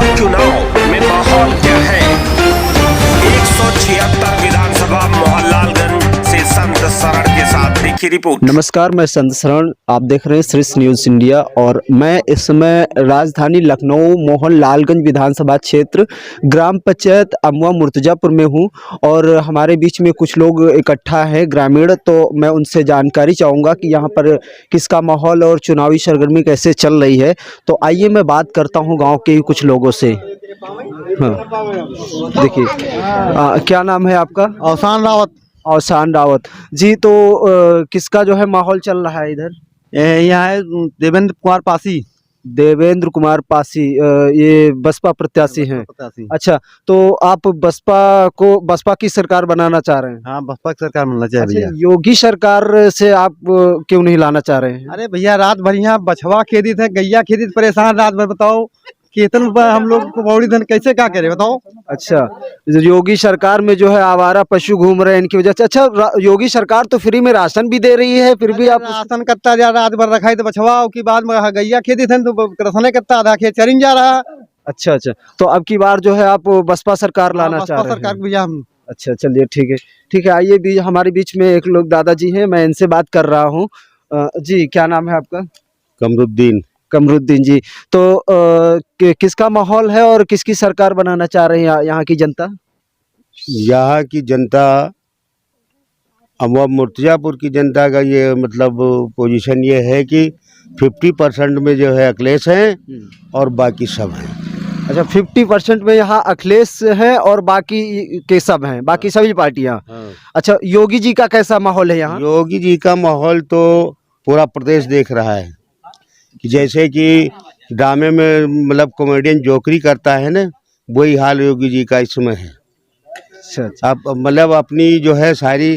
अब चुनाव में माहौल क्या है? 176 विधानसभा मोहनलालगंज से संत शरण के साथ देखी रिपोर्ट। नमस्कार, मैं संत शरण, आप देख रहे हैं श्रेष्ठ न्यूज़ इंडिया और मैं इस समय राजधानी लखनऊ मोहनलालगंज विधानसभा क्षेत्र ग्राम पंचायत अमवा मुर्तजापुर में हूं और हमारे बीच में कुछ लोग इकट्ठा हैं ग्रामीण। तो मैं उनसे जानकारी चाहूँगा कि यहां पर किसका माहौल और चुनावी सरगर्मी कैसे चल रही है। तो आइए मैं बात करता हूं गाँव के कुछ लोगों से। हाँ, देखिए, क्या नाम है आपका? अवसान रावत। औसान रावत जी। तो किसका जो है माहौल चल रहा है इधर? यहाँ है देवेंद्र कुमार पासी। देवेंद्र कुमार पासी, ये बसपा प्रत्याशी हैं। अच्छा, तो आप बसपा की सरकार बनाना चाह रहे हैं? हाँ, बसपा की सरकार बनना चाहिए भैया। अच्छा, योगी सरकार से आप क्यों नहीं लाना चाह रहे हैं? अरे भैया, रात भर यहाँ बछवा खेती थे, गैया खेती थे, परेशान रात भर। बताओ केतन हम लोग को बौड़ी धन कैसे क्या करे बताओ। अच्छा, योगी सरकार में जो है आवारा पशु घूम रहे हैं इनकी वजह से। अच्छा, योगी सरकार तो फ्री में राशन भी दे रही है, फिर भी आप राशन कत्ता जा रात भर रखा है तो बछवा की बाद में गैया खेती थे तो राशन कत्ता आधा खेत चरिन जा रहा। अच्छा, तो अब की बार जो है आप बसपा सरकार लाना चाह रहे हैं? सरकार भैया हम। अच्छा, चलिए ठीक है, ठीक है। आइए, भी हमारे बीच में एक लोग दादाजी हैं, मैं इनसे बात कर रहा हूँ। जी, क्या नाम है आपका? कमरुद्दीन जी। तो किसका माहौल है और किसकी सरकार बनाना चाह रहे हैं यहाँ की जनता? यहाँ की जनता, अमवा मुर्तजापुर की जनता का ये मतलब पोजीशन ये है कि 50% में जो है अखिलेश हैं और बाकी सब हैं। अच्छा, 50% में यहाँ अखिलेश हैं और बाकी के सब हैं, बाकी सभी पार्टियाँ। हाँ। अच्छा, योगी जी का कैसा माहौल है यहाँ? योगी जी का माहौल तो पूरा प्रदेश देख रहा है कि जैसे कि ड्रामे में मतलब कॉमेडियन जोकरी करता है ना, वही हाल योगी जी का इस समय है। अच्छा, आप मतलब अपनी जो है सारी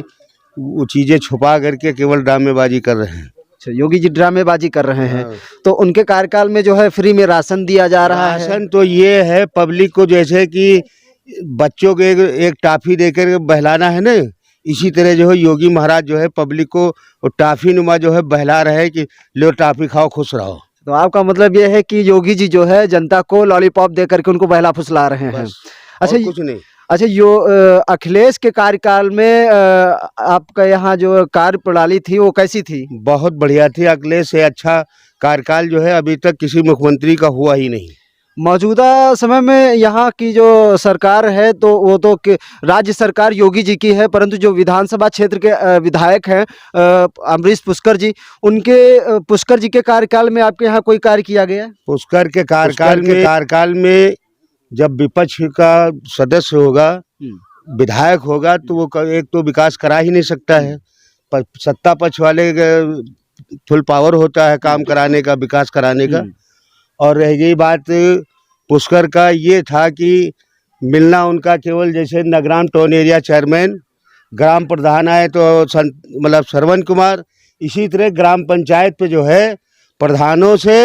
वो चीज़ें छुपा करके केवल ड्रामेबाजी कर रहे हैं। अच्छा, योगी जी ड्रामेबाजी कर रहे हैं। हाँ। तो उनके कार्यकाल में जो है फ्री में राशन दिया जा रहा है। राशन तो ये है पब्लिक को, जैसे कि बच्चों को एक टाफी देकर बहलाना है ना, इसी तरह जो है योगी महाराज जो है पब्लिक को टाफी नुमा जो है बहला रहे हैं कि लो टाफी खाओ खुश रहो। तो आपका मतलब ये है कि योगी जी जो है जनता को लॉलीपॉप दे करके उनको बहला फुसला रहे हैं। अच्छा, कुछ नहीं। अच्छा, अखिलेश के कार्यकाल में आपका यहाँ जो कार्य प्रणाली थी वो कैसी थी? बहुत बढ़िया थी। अखिलेश से अच्छा कार्यकाल जो है अभी तक किसी मुख्यमंत्री का हुआ ही नहीं। मौजूदा समय में यहाँ की जो सरकार है तो वो तो राज्य सरकार योगी जी की है, परंतु जो विधानसभा क्षेत्र के विधायक हैं अमरीश पुष्कर जी, उनके पुष्कर जी के कार्यकाल में आपके यहाँ कोई कार्य किया गया? पुष्कर के कार्यकाल में जब विपक्ष का सदस्य होगा, विधायक होगा, तो वो एक तो विकास करा ही नहीं सकता है। पर सत्ता पक्ष वाले फुल पावर होता है काम कराने का, विकास कराने का। और रह गई बात पुष्कर का, ये था कि मिलना उनका केवल जैसे नगराम टाउन एरिया चेयरमैन, ग्राम प्रधान आए तो मतलब श्रवण कुमार, इसी तरह ग्राम पंचायत पे जो है प्रधानों से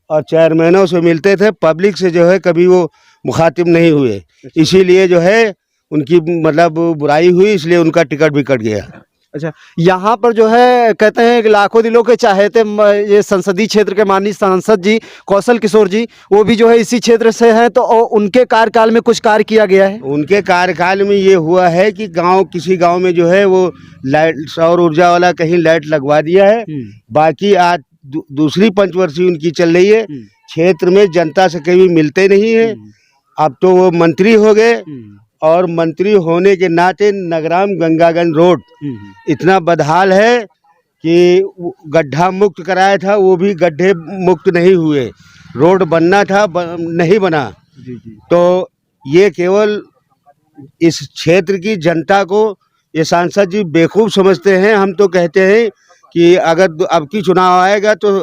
और चेयरमैनों से मिलते थे, पब्लिक से जो है कभी वो मुखातिब नहीं हुए। इसीलिए जो है उनकी मतलब बुराई हुई, इसलिए उनका टिकट भी कट गया। अच्छा, यहाँ पर जो है कहते हैं कि लाखों दिलों के चाहते ये संसदीय क्षेत्र के माननीय सांसद जी कौशल किशोर जी, वो भी जो है इसी क्षेत्र से हैं, तो उनके कार्यकाल में कुछ कार्य किया गया है? उनके कार्यकाल में ये हुआ है कि किसी गांव में जो है वो लाइट, सौर ऊर्जा वाला कहीं लाइट लगवा दिया है। बाकी आज दूसरी पंचवर्षीय उनकी चल रही है। क्षेत्र में जनता से कभी मिलते नहीं है। अब तो वो मंत्री हो गए और मंत्री होने के नाते नगराम गंगागंज रोड इतना बदहाल है कि गड्ढा मुक्त कराया था, वो भी गड्ढे मुक्त नहीं हुए। रोड बनना था, नहीं बना। तो ये केवल इस क्षेत्र की जनता को ये सांसद जी बेवकूफ़ समझते हैं। हम तो कहते हैं कि अगर अब की चुनाव आएगा तो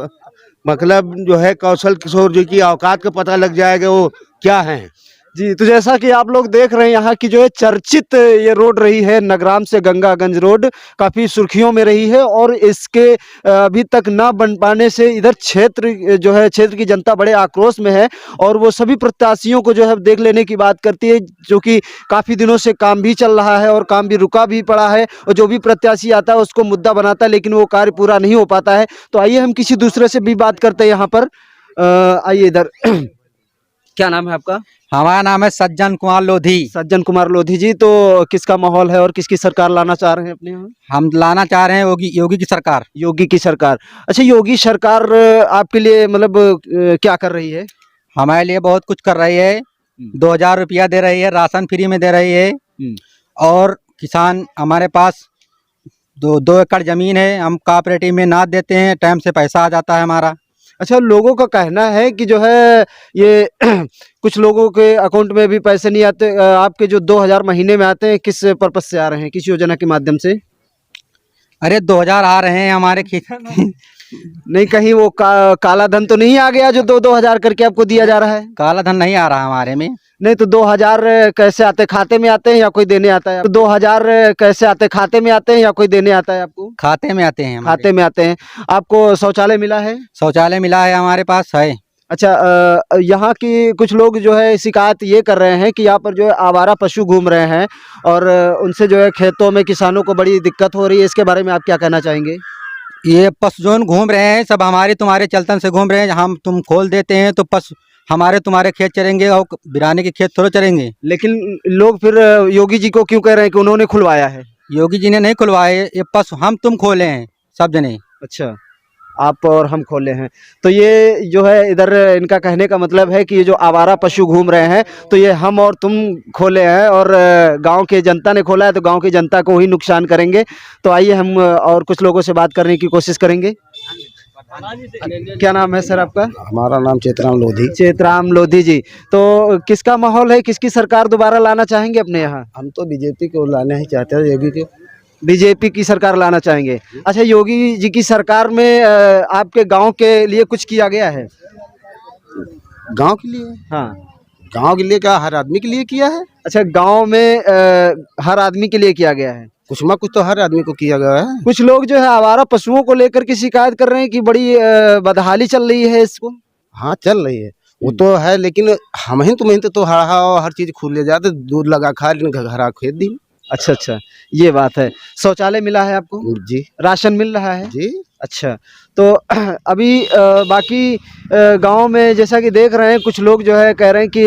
मतलब जो है कौशल किशोर जी की औकात का पता लग जाएगा वो क्या हैं। जी, तो जैसा कि आप लोग देख रहे हैं यहाँ की जो है चर्चित ये रोड रही है, नगराम से गंगागंज रोड काफ़ी सुर्खियों में रही है और इसके अभी तक ना बन पाने से इधर क्षेत्र जो है, क्षेत्र की जनता बड़े आक्रोश में है और वो सभी प्रत्याशियों को जो है देख लेने की बात करती है, जो कि काफ़ी दिनों से काम भी चल रहा है और काम भी रुका भी पड़ा है और जो भी प्रत्याशी आता है उसको मुद्दा बनाता है, लेकिन वो कार्य पूरा नहीं हो पाता है। तो आइए हम किसी दूसरे से भी बात करते हैं यहाँ पर। आइए इधर। क्या नाम है आपका? हमारा नाम है सज्जन कुमार लोधी। सज्जन कुमार लोधी जी, तो किसका माहौल है और किसकी सरकार लाना चाह रहे हैं अपने यहाँ? हम लाना चाह रहे हैं योगी की सरकार। योगी की सरकार। अच्छा, योगी सरकार आपके लिए मतलब क्या कर रही है? हमारे लिए बहुत कुछ कर रही है। 2000 रुपया दे रही है, राशन फ्री में दे रही है। और किसान, हमारे पास 2 एकड़ जमीन है, हम कोऑपरेटिव में नाद देते हैं, टाइम से पैसा आ जाता है हमारा। अच्छा, लोगों का कहना है कि जो है ये कुछ लोगों के अकाउंट में भी पैसे नहीं आते। आपके जो 2000 महीने में आते हैं, किस पर्पज से आ रहे हैं? किस योजना के माध्यम से? अरे 2000 आ रहे हैं हमारे खेत नहीं, कहीं वो काला धन तो नहीं आ गया जो 2-2 हजार करके आपको दिया जा रहा है? काला धन नहीं आ रहा हमारे में। नहीं तो 2000 कैसे आते? खाते में आते हैं या कोई देने आता है? तो 2000 कैसे आते? खाते में आते हैं या कोई देने आता है आपको? खाते में आते हैं हमारे। खाते में आते हैं। आपको शौचालय मिला है? शौचालय मिला है, हमारे पास है। अच्छा, यहाँ की कुछ लोग जो है शिकायत ये कर रहे हैं कि यहाँ पर जो है आवारा पशु घूम रहे हैं और उनसे जो है खेतों में किसानों को बड़ी दिक्कत हो रही है। इसके बारे में आप क्या कहना चाहेंगे? ये पशु जोन घूम रहे हैं, सब हमारे तुम्हारे चलतन से घूम रहे हैं। हम तुम खोल देते हैं तो पशु हमारे तुम्हारे खेत चरेंगे और बिराने के खेत थोड़ा चरेंगे। लेकिन लोग फिर योगी जी को क्यों कह रहे हैं कि उन्होंने खुलवाया है? योगी जी ने नहीं खुलवाए, ये पशु हम तुम खोले हैं सब जने। अच्छा, आप और हम खोले हैं। तो ये जो है इधर इनका कहने का मतलब है कि ये जो आवारा पशु घूम रहे हैं तो ये हम और तुम खोले हैं और गांव के जनता ने खोला है, तो गांव की जनता को ही नुकसान करेंगे। तो आइए हम और कुछ लोगों से बात करने की कोशिश करेंगे। क्या नाम है सर आपका? हमारा नाम चेतराम लोधी। चेतराम लोधी जी, तो किसका माहौल है? किसकी सरकार दोबारा लाना चाहेंगे अपने यहाँ? हम तो बीजेपी को लाना ही चाहते हैं, योगी के। बीजेपी की सरकार लाना चाहेंगे। अच्छा, योगी जी की सरकार में आपके गांव के लिए कुछ किया गया है? गांव के लिए? हाँ। गांव के लिए क्या, हर आदमी के लिए किया है? अच्छा, गांव में हर आदमी के लिए किया गया है? कुछ ना कुछ तो हर आदमी को किया गया है। कुछ लोग जो है आवारा पशुओं को लेकर के शिकायत कर रहे हैं कि बड़ी बदहाली चल रही है इसको। हाँ, चल रही है, वो तो है, लेकिन हम ही तो हर चीज खुले जाते, दूध लगा खा घर खेत दी। अच्छा अच्छा, ये बात है। शौचालय मिला है आपको? जी। राशन मिल रहा है? जी। अच्छा, तो अभी बाकी गांव में जैसा कि देख रहे हैं कुछ लोग जो है कह रहे हैं कि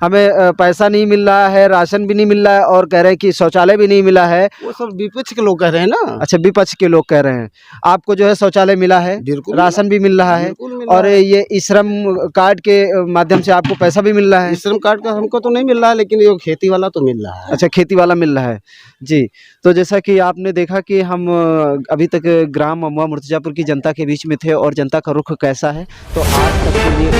हमें पैसा नहीं मिल रहा है, राशन भी नहीं मिल रहा है और कह रहे हैं कि शौचालय भी नहीं मिला है। वो सब विपक्ष के लोग कह रहे हैं ना। अच्छा, विपक्ष के लोग कह रहे हैं। आपको जो है शौचालय मिला है, बिल्कुल, राशन भी मिल रहा है और ये ई श्रम कार्ड के माध्यम से आपको पैसा भी मिल रहा है? श्रम कार्ड का हमको तो नहीं मिल रहा है, लेकिन ये खेती वाला तो मिल रहा है। अच्छा, खेती वाला मिल रहा है जी। तो जैसा कि आपने देखा कि हम अभी तक ग्राम अमवा मुर्तजापुर की जनता के बीच में थे और जनता का रुख कैसा है, तो आज तक के लिए